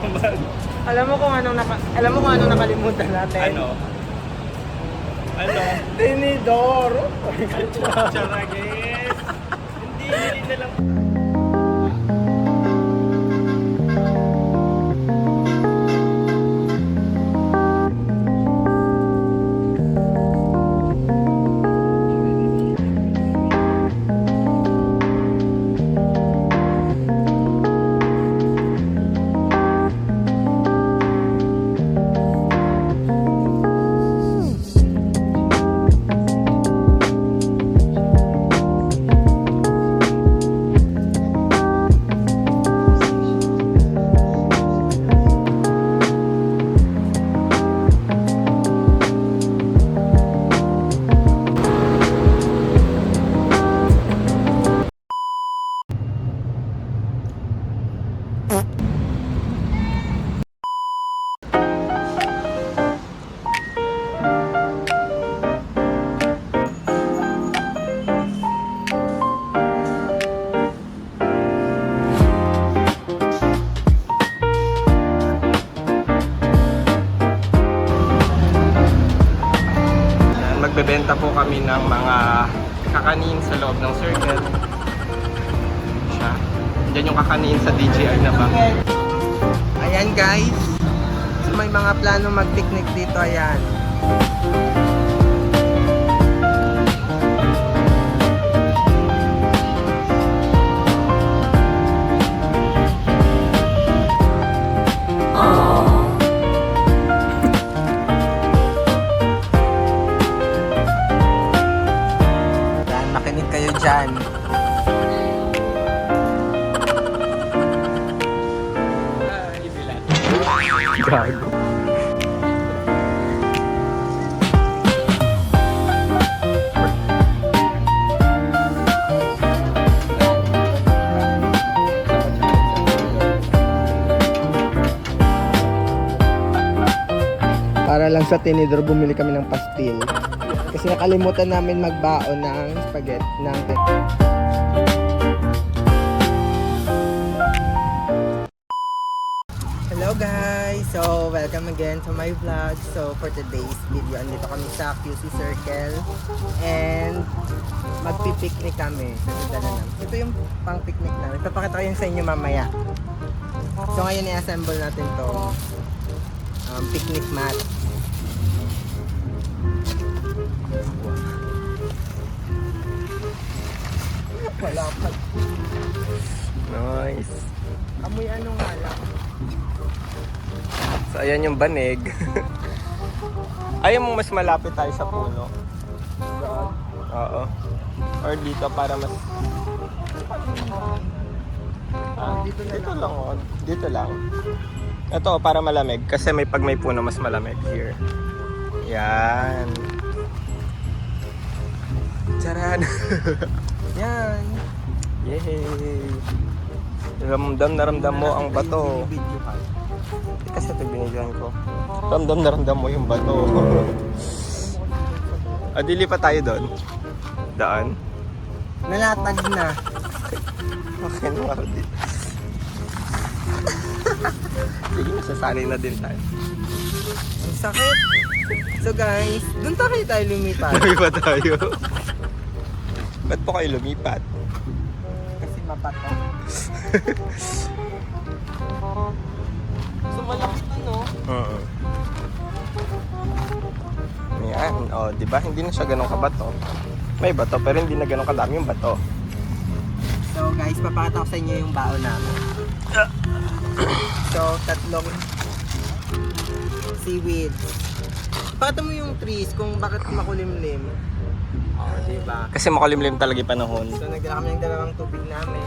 naman. Alam mo kung anong nakalimutan natin? Ano? Ano? Tinidor! Tsara, guys. Hindi na lang. Magbebenta po kami ng mga kakanin sa loob ng circle. Siya. Diyan yung kakanin sa DJI na ba? Ayan guys, so, may mga plano mag-picnic dito, ayan. Ayan, makinig kayo dyan. Gago. Para lang sa tinidor, bumili kami ng pastil. Kasi nakalimutan namin magbaon ng spaghetti ng Hello guys! So, welcome again to my vlog. So, for today's video, andito kami sa QC Circle. And magpi-picnic kami. Ito yung pang-picnic namin. Papakita ko yun sa inyo mamaya. So, ngayon i-assemble natin to picnic mat. Wala pa. Nice. Amoy ano nga lang. So, ayan yung banig. Ayaw mo mas malapit tayo sa puno. Oo. Or dito para mas... Dito na Dito lang. lang, oh. Dito lang. Ito, para malamig. Kasi pag may puno, mas malamig. Here. Yan. Charan! Yan. Yay! Ramdam na ramdam mo ang bato. Video ka. Kasi ito binigyan ko. Ramdam na ramdam mo yung bato. Dili pa tayo doon. Daan. Nalatag na. Okay na ako dito. Sige, nasasanay na din tayo. Ang sakit. So guys, doon tayo lumipat. Lumipat tayo. Ba't po kayo lumipat? Kasi mapato. So malaki to, no? Oo. Yan. O, diba? Hindi na siya ganun kabato. May bato, pero hindi na ganun kadami yung bato. So guys, papakita ko sa inyo yung baon namin. So, tatlong seaweed. Pakita mo yung trees kung bakit makulimlim. Oh, diba? Kasi makulimlim talaga yung panahon. So, nagdala kami ng dalawang tubig namin.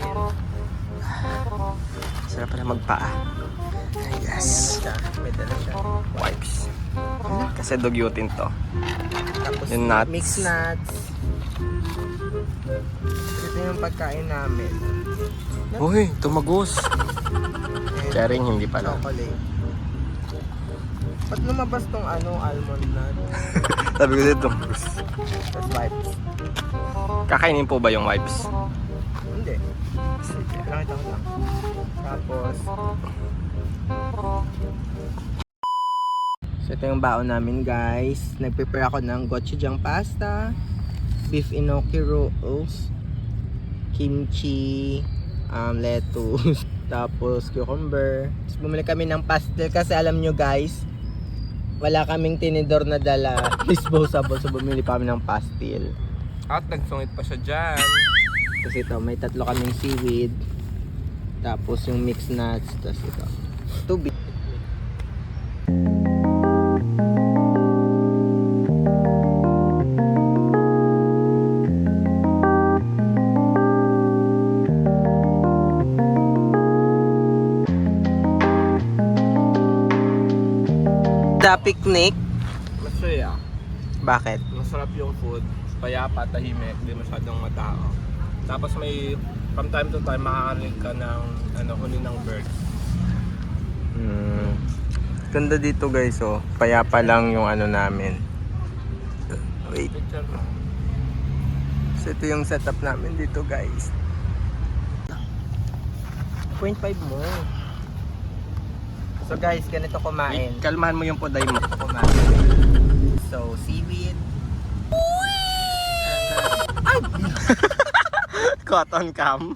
Sarap pala magpaa. Ayan Yes. na siya. May dala siya. Wipes. Kasi dugyutin to. Tapos, Yung nuts. mixed nuts. Ito yung pagkain namin. Uy, tumagos. And Charing, hindi pala. chocolate. Ba't lumabas tong almond nut? Sabi ko dito. Tapos wipes. Kakainin po ba yung wipes? Hindi. Sige. Nakita ko lang. Tapos, So ito yung baon namin guys. Nag-prepare ako ng gochujang pasta, beef enoki rolls, kimchi, lettuce, tapos cucumber. Tapos bumili kami ng pastel kasi alam nyo guys, wala kaming tinidor na dala, disposable. So bumili pa kami ng pastel. At nagsungit pa siya dyan. Tapos ito, may 3 kaming seaweed. Tapos yung mixed nuts. Tapos ito, tubig. The picnic. Masaya. Bakit? Masarap yung food. Payapa, tahimik, di masyadong matao. Tapos may from time to time makakarinig ka ng huni ng birds. Ganda dito guys, oh. Payapa lang yung namin. Wait. Picture mo. So ito yung setup namin dito guys. 0.5 mo. So guys, ganito kumain. Kalmahan mo yung poday mo. Kumain. So, seaweed. Cotton cam.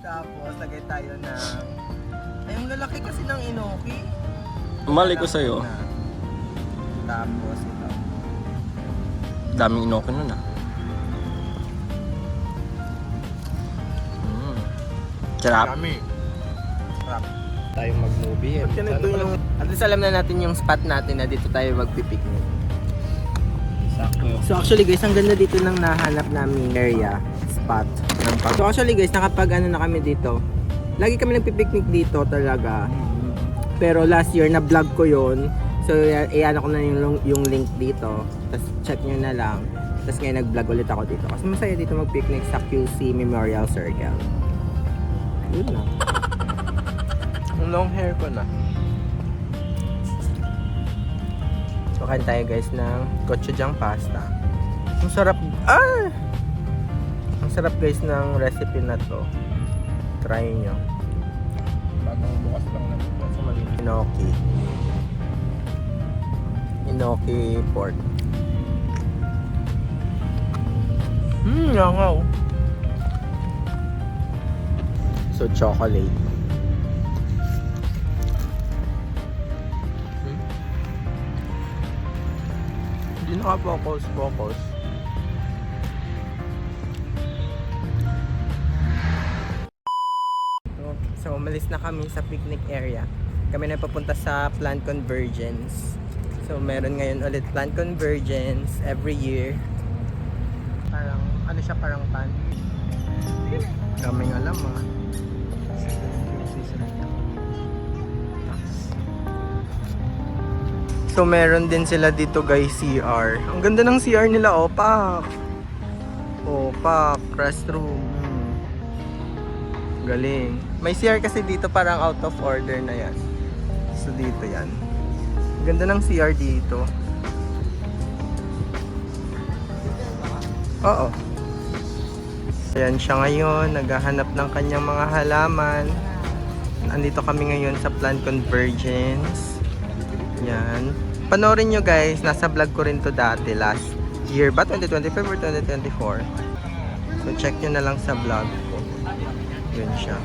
Tapos, lagay tayo ng... Ay, yung lalaki kasi ng enoki. Mali ko sa'yo. Tapos, ito. Daming inokin nun ah. Sarap. Sarap. Tayo mag-movie. At least alam na natin yung spot natin na dito tayo magpipiknik. Sakto. So actually guys, ang ganda dito ng nahanap namin area, spot. So actually guys, nakapag na kami dito. Lagi kami nagpipiknik dito talaga. Pero last year na vlog ko yon. So iyan ko na yung link dito. Tapos check nyo na lang. Tapos ngayon nag-vlog ulit ako dito. Kasi masaya dito mag-picnic sa QC Memorial Circle. Yun na. Yung long hair ko na. So kain tayo guys ng gochujang pasta. Ang sarap. Ang sarap guys ng recipe na to. Try nyo. Bagong bukas lang na. Kasi malinis. Enoki. Enoki pork. Yangaw. So chocolate. Hindi naka-focus. So, umalis na kami sa picnic area. Kami na papunta sa plant convergence. So, meron ngayon ulit plant convergence every year. Parang, siya parang pan? Kaming alam So, meron din sila dito guys, CR. Ang ganda ng CR nila, opak. Opak, restroom. Galing. May CR kasi dito parang out of order na yan. So dito yan. Ganda ng CR dito. Oo. Ayan siya ngayon. Naghahanap ng kanyang mga halaman. Andito kami ngayon sa plant convergence. Yan. Panoorin nyo guys. Nasa vlog ko rin to dati. Last year ba? 2025 or 2024? So check nyo na lang sa vlog ko. Yun siya.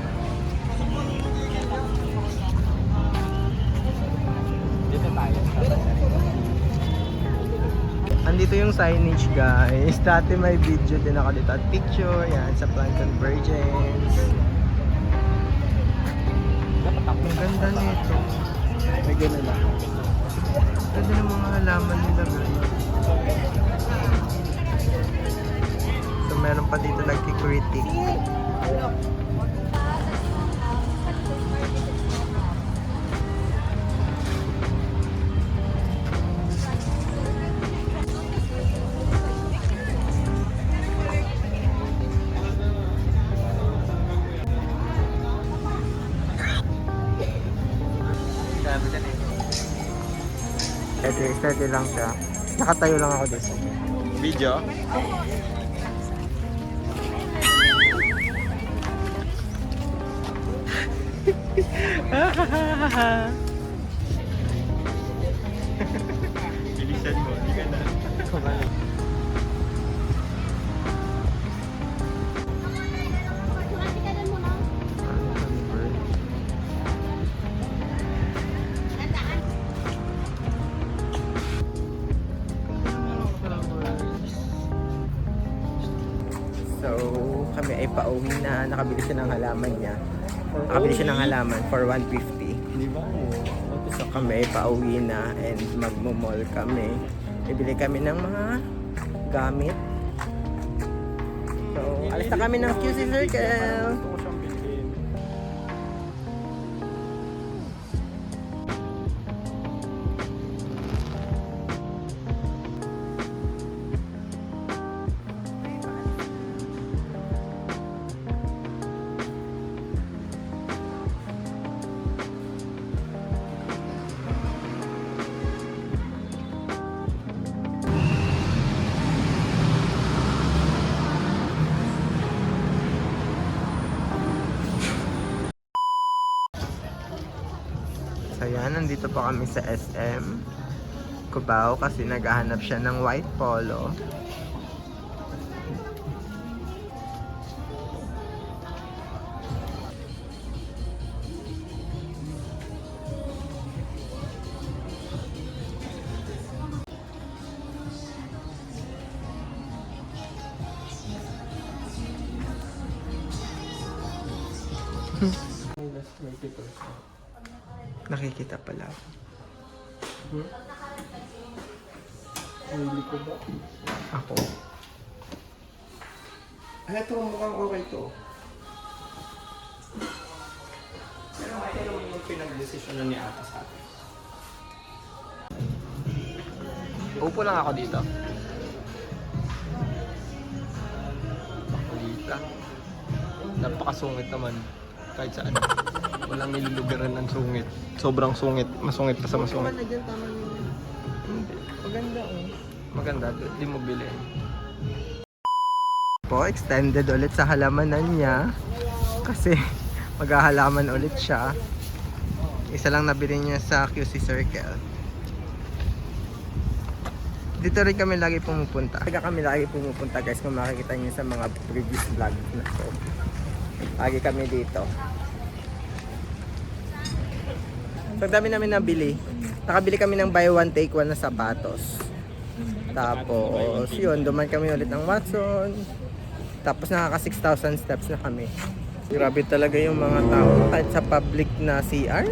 Dito tayo. Andito yung signage guys. Dati may video din ako dito at picture. Yan sa plant convergence. Ang ganda nito. May ganda lang. Ganda ng mga halaman nila guys. So meron pa dito nagki-critic. Steady lang siya. Nakatayo lang ako dito. Video? Bilisan mo, hindi ka na. So, kami ay pauwi na. Nakabili siya ng halaman niya. Nakabili siya ng halaman for 150. Di ba? So, kami ay pauwi na and magmo-mall kami. Bibili kami ng mga gamit. So, alis na kami ng QC Circle. Gusto ko siyang bilhin. So yan, nandito pa kami sa SM Cubao kasi naghahanap siya ng white polo. Nakikita pala ako. Hindi ko ba? Ako. Ay, ito mukhang okay to. Pero ito naman yung pinag-desisyon ni ate sa atin. Upo lang ako dito. Bakulita. Napakasungit naman. Kahit saan. Walang nilulugaran ng sungit. Sobrang sungit. Masungit pa sa masungit. Dyan, tama yun. Hindi. Maganda Maganda. Di mo bilhin. po, extended ulit sa halamanan niya. Kasi maghahalaman ulit siya. Isa lang nabili niya sa QC Circle. Dito rin kami lagi pumupunta. Kami lagi pumupunta guys kung makikita niyo sa mga previous vlog na to. Lagi kami dito. So, ang dami namin nabili. Nakabili kami ng buy one take one na sapatos. Tapos, yun, duman kami ulit ng Watson. Tapos nakaka 6,000 steps na kami. Grabe talaga yung mga tao kahit sa public na CR.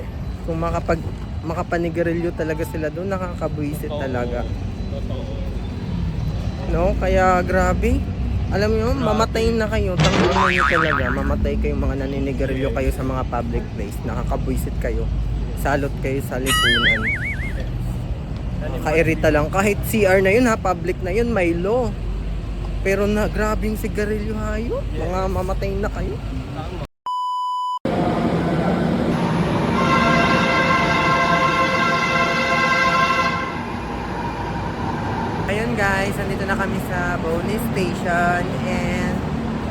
Kung makapanigarilyo talaga sila doon, nakakabuisit talaga. No, kaya grabe. Alam nyo, mamatay na kayo. Tanggapin nyo talaga. Mamatay kayong mga naninigarilyo kayo sa mga public place. Nakakabuisit kayo. Salot kayo sa lipunan. Nakairita lang. Kahit CR na yun ha, public na yun, may law. Pero na, grabing sigarilyo hayo. Mga mamatay na kayo. Ayun guys, nandito na kami sa Bonnie Station and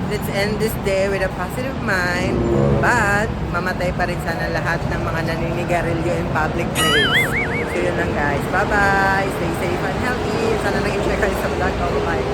let's end this day with a positive mind, but mamatay pa rin sana lahat ng mga naninigarilyo in public place. So yun lang guys, bye bye, stay safe and healthy. Sana nag-enjoy kayo sa vlog ko, bye.